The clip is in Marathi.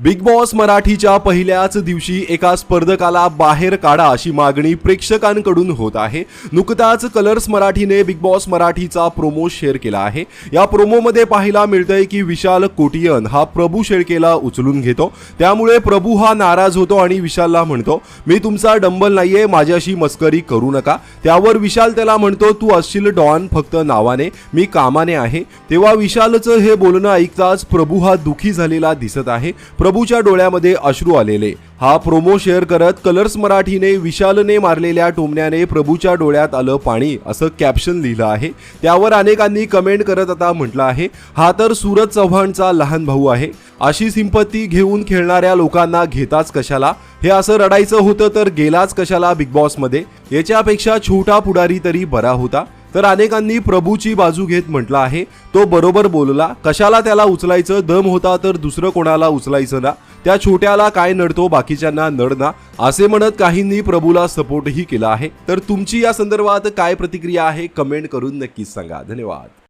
बिग बॉस मराठीच्या पहिल्याच दिवशी एका स्पर्धकाला बाहेर काढा अशी मागणी प्रेक्षकांकडून होत आहे। नुकताच कलर्स मराठीने बिग बॉस मराठीचा प्रोमो शेअर केला आहे। या प्रोमोमध्ये पाहायला मिळतंय की विशाल कोटियन हा प्रभू शेळकेला उचलून घेतो, त्यामुळे प्रभू हा नाराज होतो आणि विशालला म्हणतो, मी तुमचा डंबल नाहीये, माझ्याशी मस्करी करू नका। त्यावर विशाल त्याला म्हणतो, तू असशील डॉन फक्त नावाने, मी कामाने आहे। तेव्हा विशालचं हे बोलणं ऐकताच प्रभू हा दुखी झालेला दिसत आहे। प्रभूच्या डोळ्यामध्ये अश्रू आलेले। हा प्रोमो शेअर करत कलर्स मराठीने विशालने मारलेल्या टोमण्याने प्रभूच्या डोळ्यात आलं पाणी असं कॅप्शन लिहिलं आहे। त्यावर अनेकांनी कमेंट करत आता म्हटलं आहे, हा तर सूरज चव्हाणचा लहान भाऊ आहे, अशी सिंपत्ती घेऊन खेळणाऱ्या लोकांना घेताच कशाला, हे असं रडायचं होतं तर गेलाच कशाला बिग बॉस मध्ये, याच्यापेक्षा छोटा पुढारी तरी बरा होता। तर अनेकांनी प्रभूची बाजू घेत म्हटलं आहे, तो बरोबर बोलला, कशाला त्याला उचलायचं, दम होता तर दुसरं कोणाला उचलायचं ना, त्या छोट्याला काय नडतो बाकीच्यांना नड ना, असे म्हणत काहींनी प्रभूला सपोर्टही केला आहे। तर तुमची या संदर्भात काय प्रतिक्रिया आहे कमेंट करून नक्कीच सांगा। धन्यवाद।